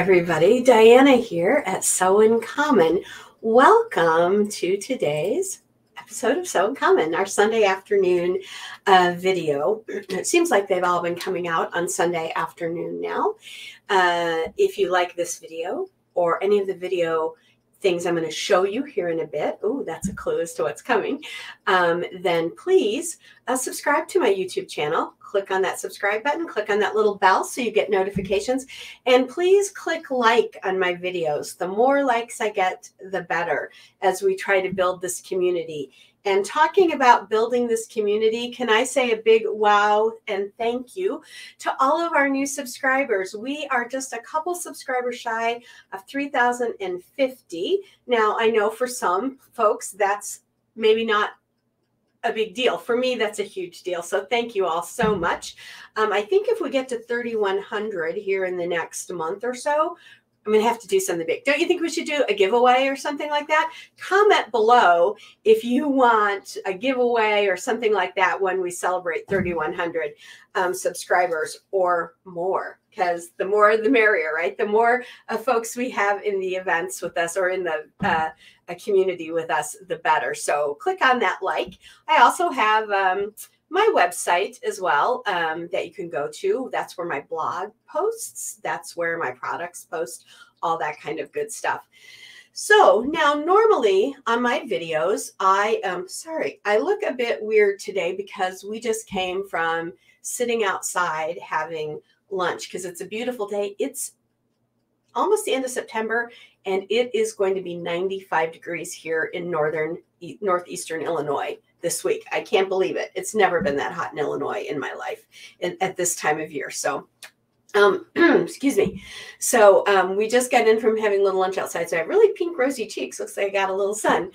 everybody. Diana here at Sew in Common. Welcome to today's episode of Sew in Common, our Sunday afternoon video. It seems like they've all been coming out on Sunday afternoon now. If you like this video or any of the video things I'm going to show you here in a bit, oh, that's a clue as to what's coming, then please subscribe to my YouTube channel. Click on that subscribe button, click on that little bell so you get notifications, and please click like on my videos. The more likes I get, the better, as we try to build this community. And talking about building this community, can I say a big wow and thank you to all of our new subscribers. We are just a couple subscribers shy of 3,050. Now, I know for some folks that's maybe not a big deal. For me, that's a huge deal. So thank you all so much. I think if we get to 3,100 here in the next month or so, I'm going to have to do something big. Don't you think we should do a giveaway or something like that? Comment below if you want a giveaway or something like that when we celebrate 3,100 subscribers or more, because the more the merrier, right? The more folks we have in the events with us or in the a community with us, the better. So click on that like. I also have my website as well that you can go to. That's where my blog posts. That's where my products post, all that kind of good stuff. So now normally on my videos, I look a bit weird today because we just came from sitting outside having lunch because it's a beautiful day. It's almost the end of September, and it is going to be 95 degrees here in northeastern Illinois this week. I can't believe it. It's never been that hot in Illinois in my life at this time of year. So, excuse me. So we just got in from having a little lunch outside. So I have really pink, rosy cheeks. Looks like I got a little sun.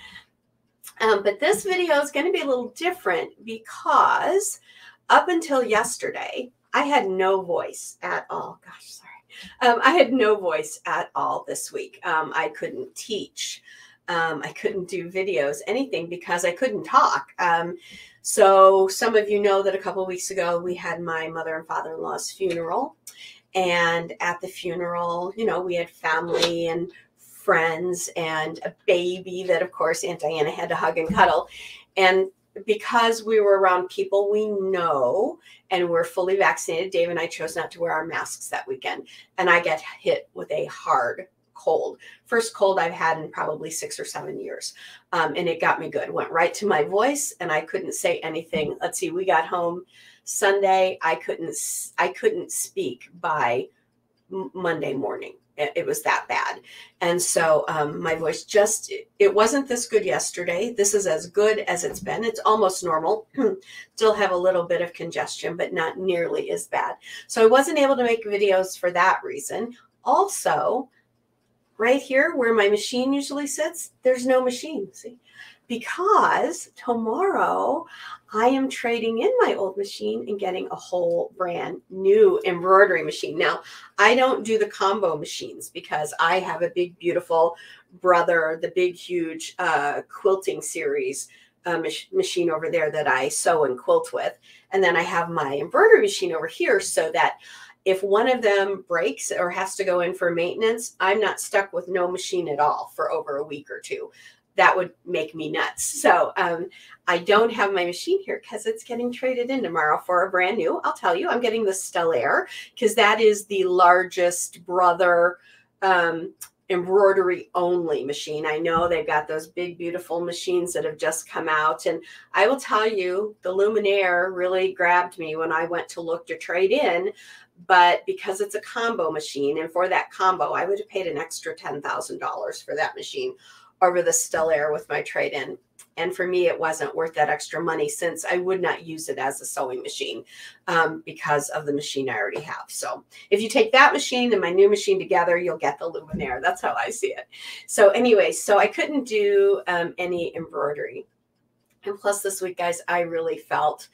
But this video is going to be a little different because up until yesterday, I had no voice at all. Gosh, sorry. I had no voice at all this week. I couldn't teach. I couldn't do videos, anything, because I couldn't talk. So some of you know that a couple of weeks ago, we had my mother and father-in-law's funeral. And at the funeral, you know, we had family and friends and a baby that, of course, Aunt Diana had to hug and cuddle. And because we were around people we know and we're fully vaccinated, Dave and I chose not to wear our masks that weekend. And I get hit with a hard cold. First cold I've had in probably 6 or 7 years. And it got me good. Went right to my voice and I couldn't say anything. Let's see, we got home Sunday. I couldn't speak by Monday morning. It was that bad. And so my voice it wasn't this good yesterday. This is as good as it's been. It's almost normal. Still have a little bit of congestion, but not nearly as bad. So I wasn't able to make videos for that reason. Also, right here where my machine usually sits, there's no machine, see? Because tomorrow I am trading in my old machine and getting a whole brand new embroidery machine. Now, I don't do the combo machines because I have a big, beautiful brother, the big, huge quilting series machine over there that I sew and quilt with. And then I have my embroidery machine over here so that if one of them breaks or has to go in for maintenance, I'm not stuck with no machine at all for over a week or two. That would make me nuts. So I don't have my machine here because it's getting traded in tomorrow for a brand new. I'll tell you, I'm getting the Stellaire because that is the largest brother embroidery only machine. I know they've got those big, beautiful machines that have just come out. And I will tell you, the Luminaire really grabbed me when I went to look to trade in. But because it's a combo machine, and for that combo, I would have paid an extra $10,000 for that machine over the Stellaire with my trade-in. And for me, it wasn't worth that extra money since I would not use it as a sewing machine because of the machine I already have. So if you take that machine and my new machine together, you'll get the Luminaire. That's how I see it. So anyway, so I couldn't do any embroidery. And plus this week, guys, I really felt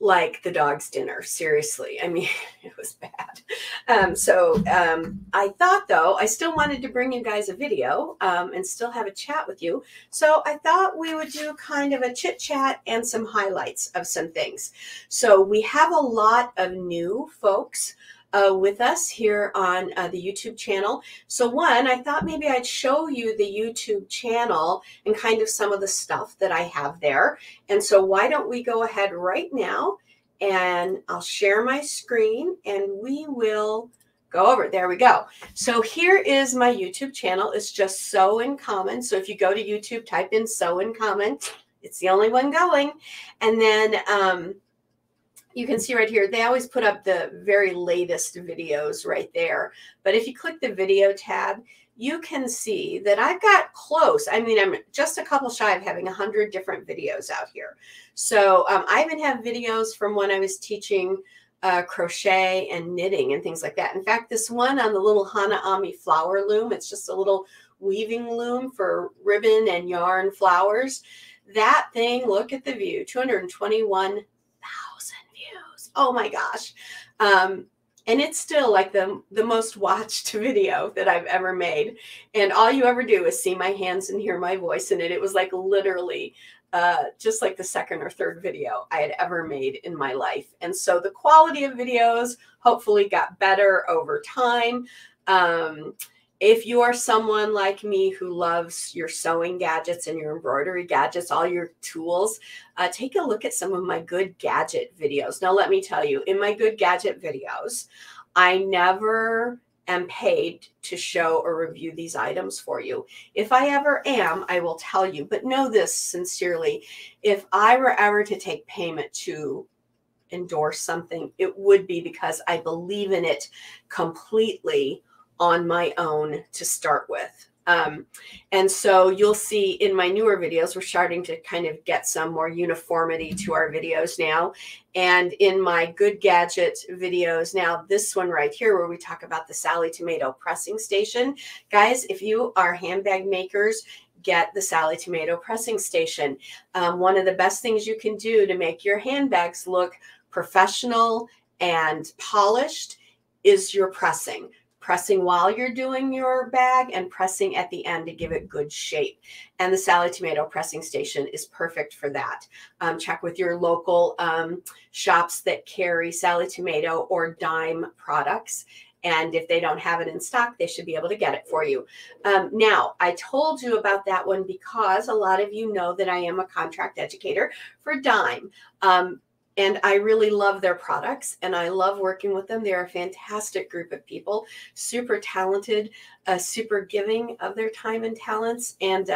like the dog's dinner. Seriously. I mean, it was bad. So I thought, though, I still wanted to bring you guys a video and still have a chat with you. So I thought we would do kind of a chit chat and some highlights of some things. So we have a lot of new folks with us here on the YouTube channel. So one, I thought maybe I'd show you the YouTube channel and kind of some of the stuff that I have there. And so why don't we go ahead right now and I'll share my screen and we will go over it. There we go. So here is my YouTube channel. It's just Sew in Common. So if you go to YouTube, type in Sew in Common. It's the only one going. And then you can see right here, they always put up the very latest videos right there. But if you click the video tab, you can see that I've got close. I mean, I'm just a couple shy of having 100 different videos out here. So I even have videos from when I was teaching crochet and knitting and things like that. In fact, this one on the little Hana Ami flower loom, it's just a little weaving loom for ribbon and yarn flowers. That thing, look at the view, 221,000 views. Oh my gosh. And it's still like the most watched video that I've ever made. And all you ever do is see my hands and hear my voice in it. It was like literally just like the second or third video I had ever made in my life. And so the quality of videos hopefully got better over time. If you are someone like me who loves your sewing gadgets and your embroidery gadgets, all your tools, take a look at some of my good gadget videos. Now, let me tell you, in my good gadget videos, I never am paid to show or review these items for you. If I ever am, I will tell you, but know this sincerely. If I were ever to take payment to endorse something, it would be because I believe in it completely on my own to start with. And so you'll see in my newer videos, we're starting to kind of get some more uniformity to our videos now. And in my good gadget videos now, this one right here, where we talk about the Sally Tomato pressing station. Guys, if you are handbag makers, get the Sally Tomato pressing station. One of the best things you can do to make your handbags look professional and polished is your pressing. Pressing while you're doing your bag and pressing at the end to give it good shape. And the Sally Tomato pressing station is perfect for that. Check with your local shops that carry Sally Tomato or Dime products. And if they don't have it in stock, they should be able to get it for you. Now, I told you about that one because a lot of you know that I am a contract educator for Dime. And I really love their products and I love working with them. They're a fantastic group of people, super talented, super giving of their time and talents. And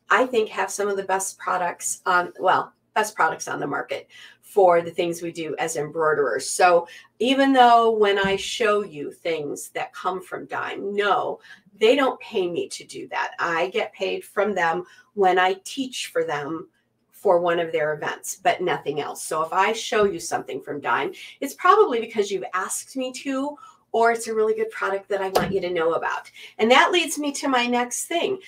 I think have some of the best products on, well, best products on the market for the things we do as embroiderers. So even though when I show you things that come from Dime, no, they don't pay me to do that. I get paid from them when I teach for them for one of their events, but nothing else. So if I show you something from Dime, it's probably because you've asked me to, or it's a really good product that I want you to know about. And that leads me to my next thing.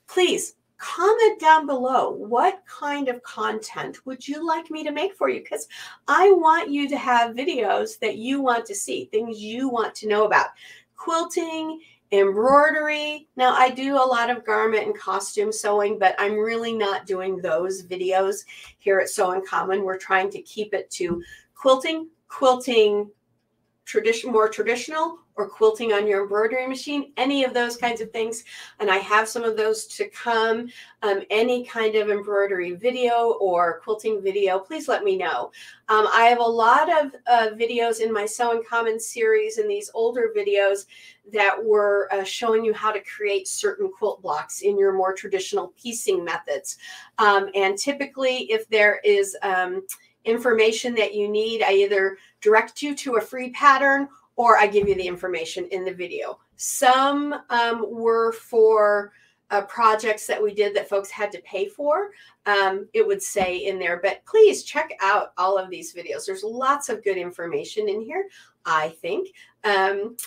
Please comment down below, what kind of content would you like me to make for you? Because I want you to have videos that you want to see, things you want to know about. Quilting, embroidery. Now I do a lot of garment and costume sewing, but I'm really not doing those videos here at Sew in Common. We're trying to keep it to quilting, more traditional, or quilting on your embroidery machine, any of those kinds of things. And I have some of those to come. Any kind of embroidery video or quilting video, please let me know. I have a lot of videos in my Sew in Common series and these older videos that were showing you how to create certain quilt blocks in your more traditional piecing methods. And typically, if there is information that you need, I either direct you to a free pattern or I give you the information in the video. Some were for projects that we did that folks had to pay for. It would say in there, but please check out all of these videos. There's lots of good information in here, I think, and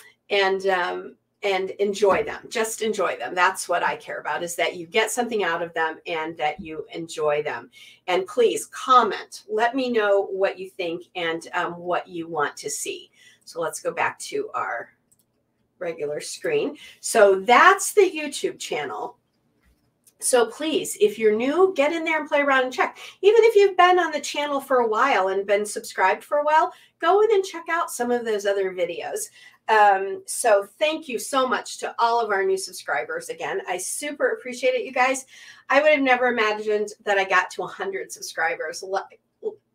enjoy them. Just enjoy them. That's what I care about, is that you get something out of them and that you enjoy them. And please comment. Let me know what you think and what you want to see. So let's go back to our regular screen. So that's the YouTube channel. So please, if you're new, get in there and play around and check. Even if you've been on the channel for a while and been subscribed for a while, go in and check out some of those other videos. So thank you so much to all of our new subscribers. Again, I super appreciate it, you guys. I would have never imagined that I got to 100 subscribers,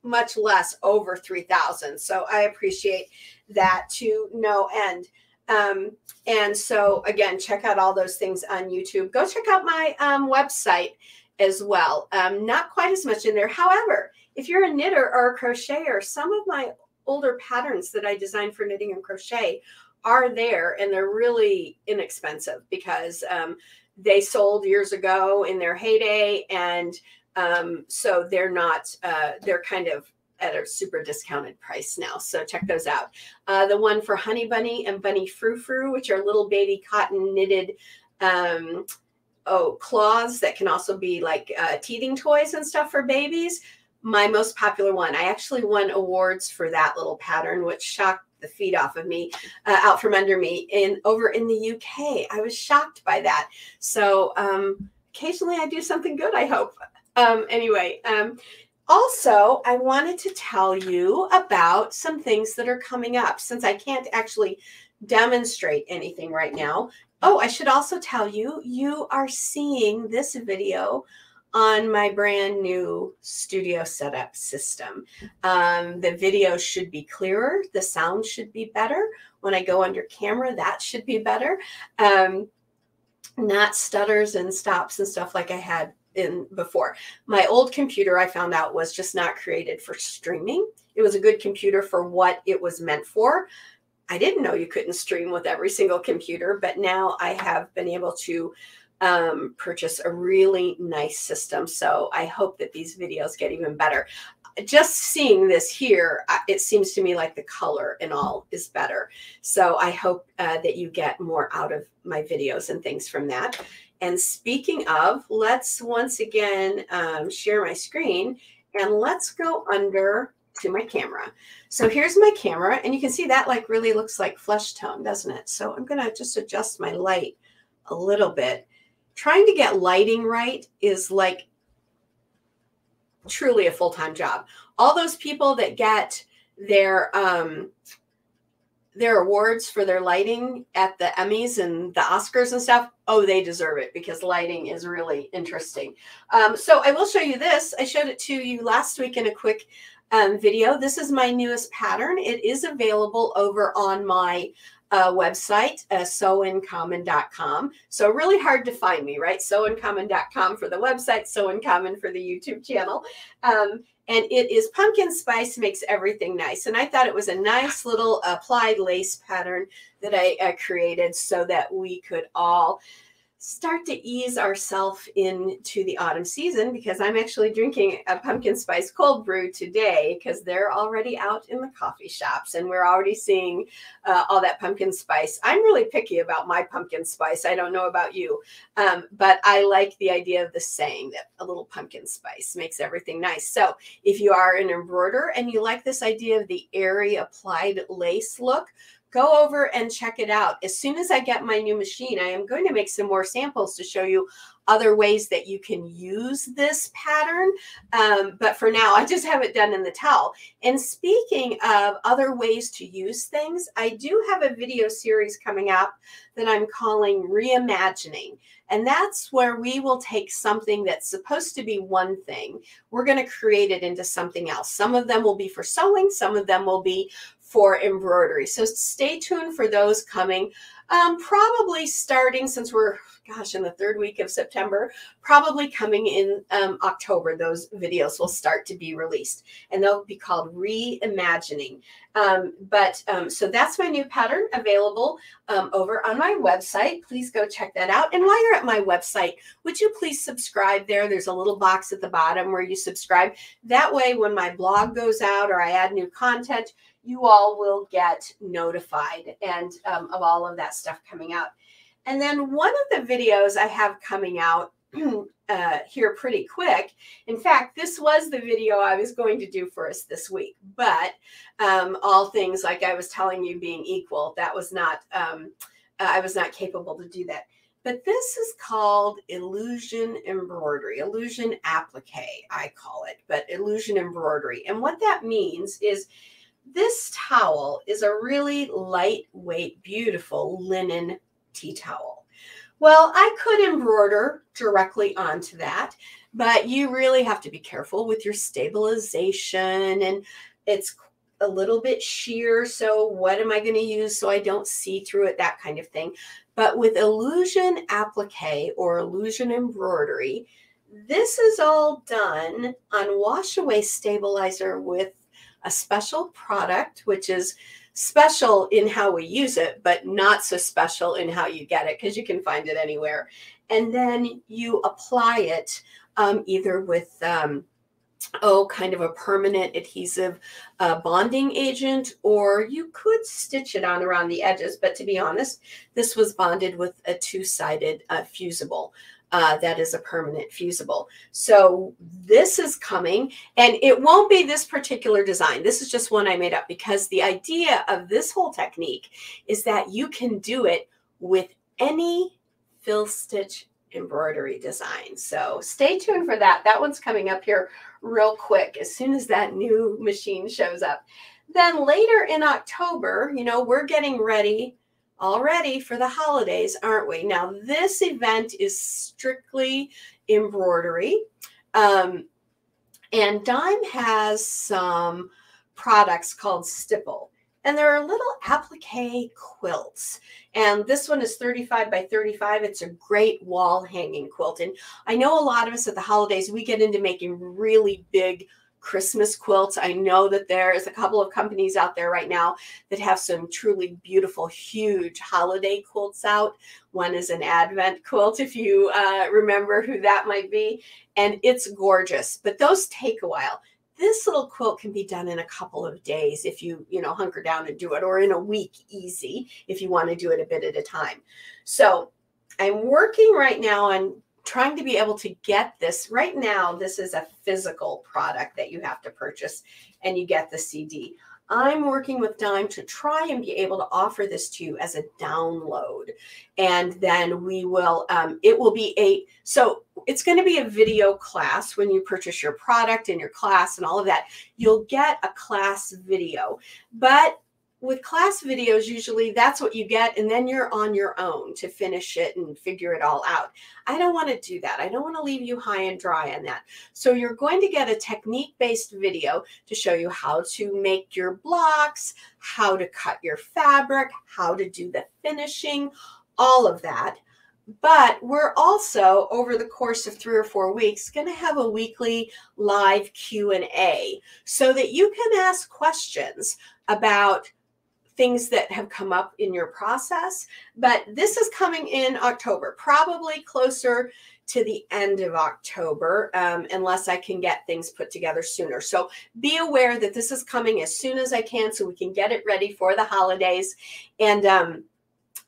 much less over 3,000. So I appreciate that to no end. And so again, check out all those things on YouTube. Go check out my website as well. Not quite as much in there. However, if you're a knitter or a crocheter, some of my older patterns that I designed for knitting and crochet are there, and they're really inexpensive because they sold years ago in their heyday. And so they're not, they're kind of at a super discounted price now. So check those out. The one for Honey Bunny and Bunny Frou Frou, which are little baby cotton knitted claws that can also be like teething toys and stuff for babies. My most popular one. I actually won awards for that little pattern, which shocked the feet off of me, out from under me over in the UK. I was shocked by that. So occasionally I do something good, I hope. Anyway, also, I wanted to tell you about some things that are coming up since I can't actually demonstrate anything right now. Oh, I should also tell you, you are seeing this video on my brand new studio setup system. The video should be clearer. The sound should be better. When I go under camera, that should be better. Not stutters and stops and stuff like I had in before. My old computer, I found out, was just not created for streaming. It was a good computer for what it was meant for. I didn't know you couldn't stream with every single computer, but now I have been able to purchase a really nice system. So I hope that these videos get even better. Just seeing this here, it seems to me like the color and all is better. So I hope that you get more out of my videos and things from that. And speaking of, let's once again share my screen, and let's go under to my camera. So here's my camera, and you can see that like really looks like flesh tone, doesn't it? So I'm going to just adjust my light a little bit. Trying to get lighting right is like truly a full-time job. All those people that get their awards for their lighting at the Emmys and the Oscars and stuff, oh, they deserve it because lighting is really interesting. So I will show you this. I showed it to you last week in a quick video. This is my newest pattern. It is available over on my website, sewincommon.com. So really hard to find me, right? Sewincommon.com for the website, Sewincommon for the YouTube channel. And it is pumpkin spice makes everything nice. And I thought it was a nice little applied lace pattern that I created so that we could all start to ease ourselves into the autumn season, because I'm actually drinking a pumpkin spice cold brew today because they're already out in the coffee shops and we're already seeing all that pumpkin spice. I'm really picky about my pumpkin spice. I don't know about you, but I like the idea of the saying that a little pumpkin spice makes everything nice. So if you are an embroiderer and you like this idea of the airy applied lace look, go over and check it out. As soon as I get my new machine, I am going to make some more samples to show you other ways that you can use this pattern. But for now, I just have it done in the towel. And speaking of other ways to use things, I do have a video series coming up that I'm calling Reimagining. And that's where we will take something that's supposed to be one thing. We're going to create it into something else. Some of them will be for sewing. Some of them will be for embroidery. So stay tuned for those coming, probably starting, since we're, gosh, in the third week of September, probably coming in October. Those videos will start to be released and they'll be called Reimagining. So that's my new pattern available over on my website. Please go check that out. And while you're at my website, would you please subscribe there? There's a little box at the bottom where you subscribe. That way, when my blog goes out or I add new content, you all will get notified and of all of that stuff coming out. And then one of the videos I have coming out here pretty quick. In fact, this was the video I was going to do for us this week, but all things, like I was telling you, being equal, that was not, I was not capable to do that. but this is called illusion embroidery, illusion applique, I call it, but illusion embroidery. And what that means is this towel is a really lightweight, beautiful linen tea towel. Well, I could embroider directly onto that, but you really have to be careful with your stabilization, and it's a little bit sheer. So what am I going to use so I don't see through it, that kind of thing. But with illusion applique or illusion embroidery, this is all done on wash away stabilizer with a special product, which is special in how we use it, but not so special in how you get it, because you can find it anywhere. And then you apply it either with kind of a permanent adhesive bonding agent, or you could stitch it on around the edges. But to be honest, this was bonded with a two-sided fusible. That is a permanent fusible. So this is coming, and it won't be this particular design. This is just one I made up, because the idea of this whole technique is that you can do it with any fill stitch embroidery design. So stay tuned for that. That one's coming up here real quick as soon as that new machine shows up. Then later in October, we're getting ready already for the holidays, aren't we? Now, this event is strictly embroidery. And Dime has some products called Stipple. And there are little applique quilts. And this one is 35 by 35. It's a great wall hanging quilt. And I know a lot of us at the holidays, we get into making really big Christmas quilts. I know that there's a couple of companies out there right now that have some truly beautiful, huge holiday quilts out. One is an Advent quilt, if you remember who that might be. And it's gorgeous, but those take a while. This little quilt can be done in a couple of days if you hunker down and do it, or in a week, easy, if you want to do it a bit at a time. So I'm working right now on trying to be able to get this. Right now, this is a physical product that you have to purchase, and you get the CD. I'm working with Dime to try and be able to offer this to you as a download. And then we will, so it's going to be a video class when you purchase your product and your class and all of that. You'll get a class video, but with class videos, usually that's what you get, and then you're on your own to finish it and figure it all out. I don't want to do that. I don't want to leave you high and dry on that. So you're going to get a technique-based video to show you how to make your blocks, how to cut your fabric, how to do the finishing, all of that. But we're also, over the course of 3 or 4 weeks, going to have a weekly live Q&A so that you can ask questions about things that have come up in your process. But this is coming in October, probably closer to the end of October, unless I can get things put together sooner. So be aware that this is coming as soon as I can so we can get it ready for the holidays. And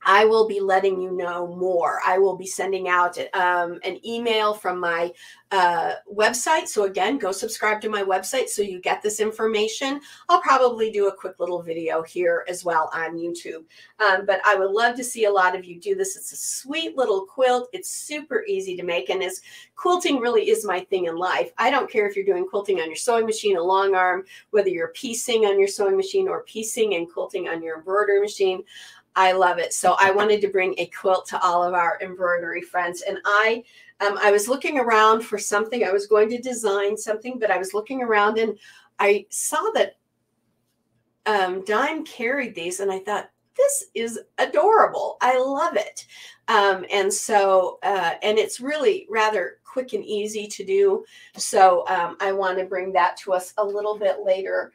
I will be letting you know more. I will be sending out an email from my website. So again, go subscribe to my website so you get this information. I'll probably do a quick little video here as well on YouTube. But I would love to see a lot of you do this. It's a sweet little quilt. It's super easy to make. And as quilting really is my thing in life, I don't care if you're doing quilting on your sewing machine, a long arm, whether you're piecing on your sewing machine or piecing and quilting on your embroidery machine. I love it. So I wanted to bring a quilt to all of our embroidery friends. And I was looking around for something. I was going to design something, but I was looking around and I saw that Dime carried these, and I thought, this is adorable. I love it. And it's really rather quick and easy to do. So I want to bring that to us a little bit later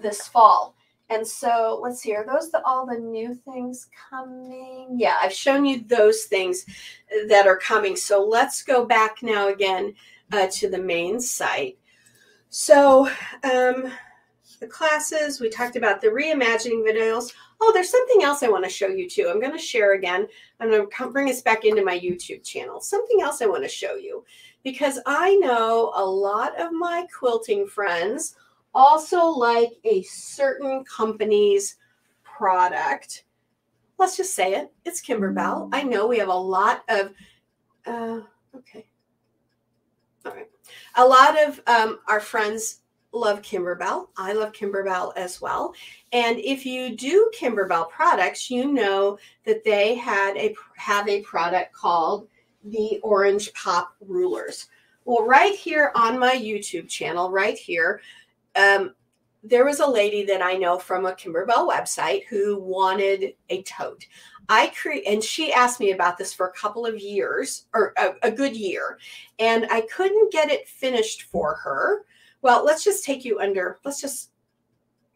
this fall. And so let's see, are those all the new things coming? Yeah, I've shown you those things that are coming. So let's go back now again to the main site. So the classes, we talked about the reimagining videos. Oh, there's something else I want to show you too. I'm going to share again. I'm going to bring us back into my YouTube channel. Something else I want to show you, because I know a lot of my quilting friends also like a certain company's product. let's just say it. It's Kimber. I know we have a lot of, okay. All right. A lot of our friends love Kimber. I love Kimber as well. And if you do Kimber products, you know that they have a product called the Orange Pop Rulers. Well, right here on my YouTube channel, right here, there was a lady that I know from a Kimber website who wanted a tote. And she asked me about this for a couple of years, or a good year, and I couldn't get it finished for her. Well, let's just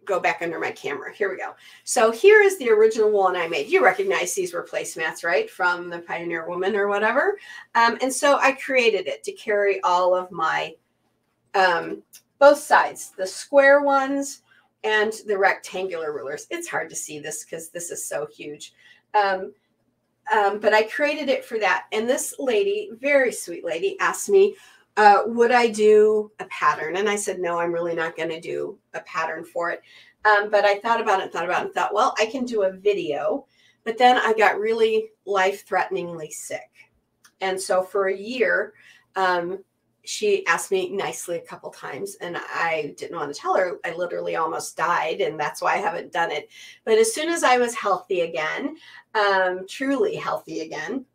go back under my camera. Here we go. So here is the original one I made. You recognize these were placemats, right? From the Pioneer Woman or whatever. And so I created it to carry all of my, both sides, the square ones and the rectangular rulers. It's hard to see this because this is so huge. But I created it for that. And this lady, very sweet lady, asked me, would I do a pattern? And I said, no, I'm really not going to do a pattern for it. But I thought about it and thought, well, I can do a video. But then I got really life-threateningly sick. And so for a year, she asked me nicely a couple times, and I didn't want to tell her. I literally almost died, and that's why I haven't done it. But as soon as I was healthy again, truly healthy again,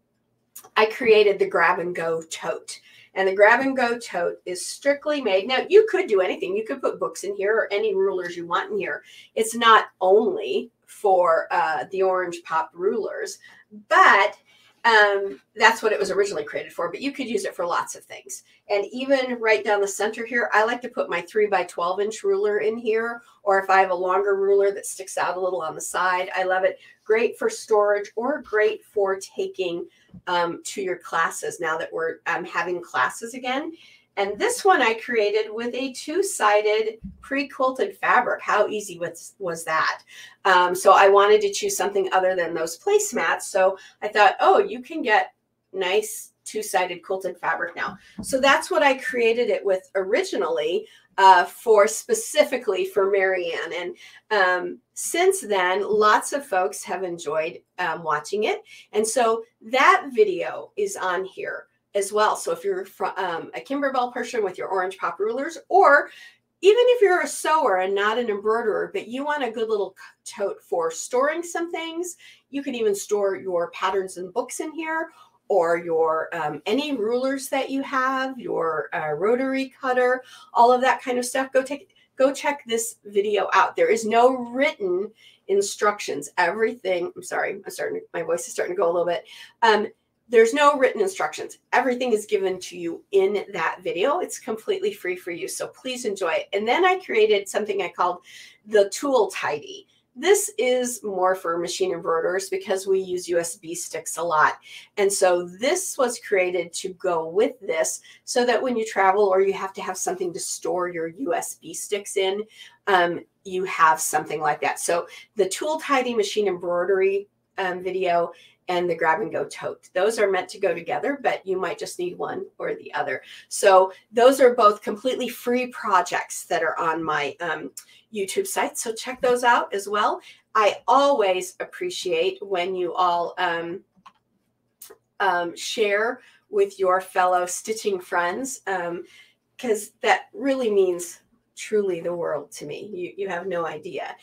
I created the Grab and Go Tote. And the Grab and Go Tote is strictly made. Now, you could do anything. You could put books in here or any rulers you want in here. It's not only for the Orange Pop rulers, but that's what it was originally created for. But you could use it for lots of things. And even right down the center here, I like to put my 3 by 12 inch ruler in here. Or if I have a longer ruler that sticks out a little on the side, I love it. Great for storage or great for taking to your classes now that we're having classes again. And this one I created with a 2-sided pre-quilted fabric. How easy was that? So I wanted to choose something other than those placemats. So I thought, oh, you can get nice 2-sided quilted fabric now. So that's what I created it with originally, specifically for Marianne. And since then, lots of folks have enjoyed watching it. And so that video is on here as well. So if you're a Kimber person with your Orange Pop rulers, or even if you're a sewer and not an embroiderer, but you want a good little tote for storing some things, you can even store your patterns and books in here, or your any rulers that you have, your rotary cutter, all of that kind of stuff. Go check this video out. There is no written instructions. Everything, I'm sorry, my voice is starting to go a little bit. There's no written instructions. Everything is given to you in that video. It's completely free for you, so please enjoy it. And then I created something I called the Tool Tidy. This is more for machine embroiderers because we use USB sticks a lot. And so this was created to go with this so that when you travel or you have to have something to store your USB sticks in, you have something like that. So the Tool Tidy machine embroidery video and the Grab and Go Tote. Those are meant to go together, but you might just need one or the other. So those are both completely free projects that are on my YouTube site. So check those out as well. I always appreciate when you all share with your fellow stitching friends, because that really means truly the world to me. You have no idea.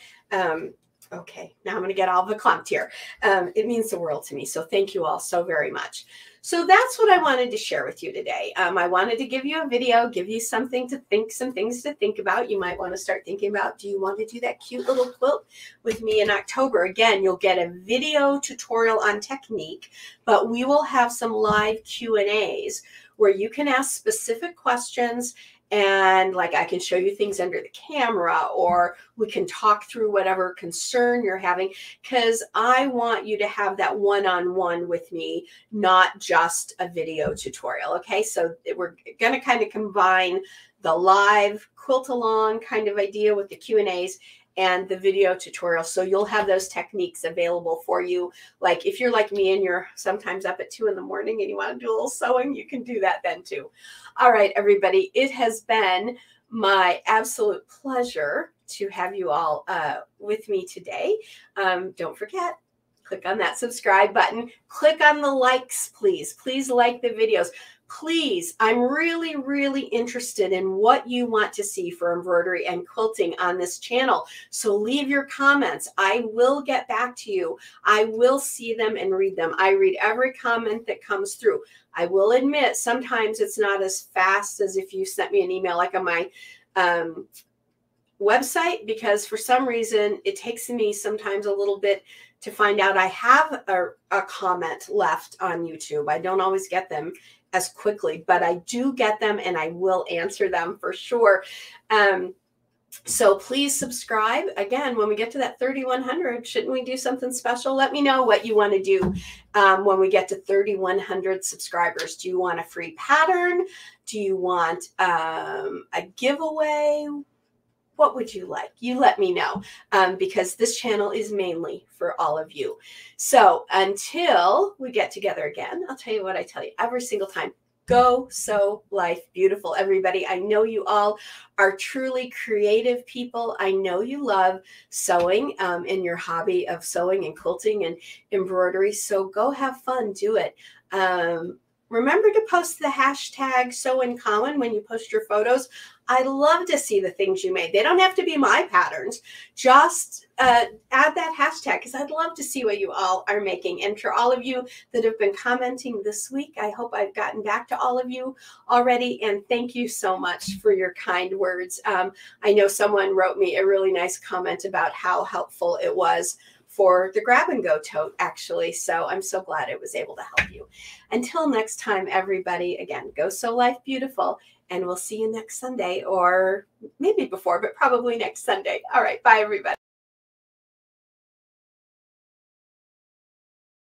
Okay, now I'm going to get all verklempt here. It means the world to me. So thank you all so very much. So that's what I wanted to share with you today. I wanted to give you a video, give you something to think, some things to think about. You might want to start thinking about, do you want to do that cute little quilt with me in October? Again, you'll get a video tutorial on technique, but we will have some live Q&As where you can ask specific questions. And like I can show you things under the camera, or we can talk through whatever concern you're having, because I want you to have that one-on-one with me, not just a video tutorial. Okay, so we're going to kind of combine the live quilt along kind of idea with the Q&As and the video tutorial. So you'll have those techniques available for you. Like if you're like me and you're sometimes up at 2 in the morning and you want to do a little sewing, you can do that then too. All right, everybody, it has been my absolute pleasure to have you all with me today. Don't forget, click on that subscribe button. Click on the likes, please. Please like the videos. Please, I'm really, really interested in what you want to see for embroidery and quilting on this channel. So leave your comments. I will get back to you. I will see them and read them. I read every comment that comes through. I will admit sometimes it's not as fast as if you sent me an email like on my website, because for some reason it takes me sometimes a little bit to find out I have a comment left on YouTube. I don't always get them as quickly, but I do get them and I will answer them for sure. So please subscribe. Again, when we get to that 3,100, shouldn't we do something special? Let me know what you want to do when we get to 3,100 subscribers. Do you want a free pattern? Do you want a giveaway? What would you like? You let me know, because this channel is mainly for all of you. So until we get together again, I'll tell you what I tell you every single time. Go sew life beautiful, everybody. I know you all are truly creative people. I know you love sewing in your hobby of sewing and quilting and embroidery. So go have fun, do it. Remember to post the hashtag #SewInCommon when you post your photos. I love to see the things you made. They don't have to be my patterns. Just add that hashtag, because I'd love to see what you all are making. And for all of you that have been commenting this week, I hope I've gotten back to all of you already. And thank you so much for your kind words. I know someone wrote me a really nice comment about how helpful it was for the grab and go tote, actually. So I'm so glad it was able to help you. Until next time, everybody, again, go sew life beautiful, and we'll see you next Sunday, or maybe before, but probably next Sunday. All right, bye, everybody.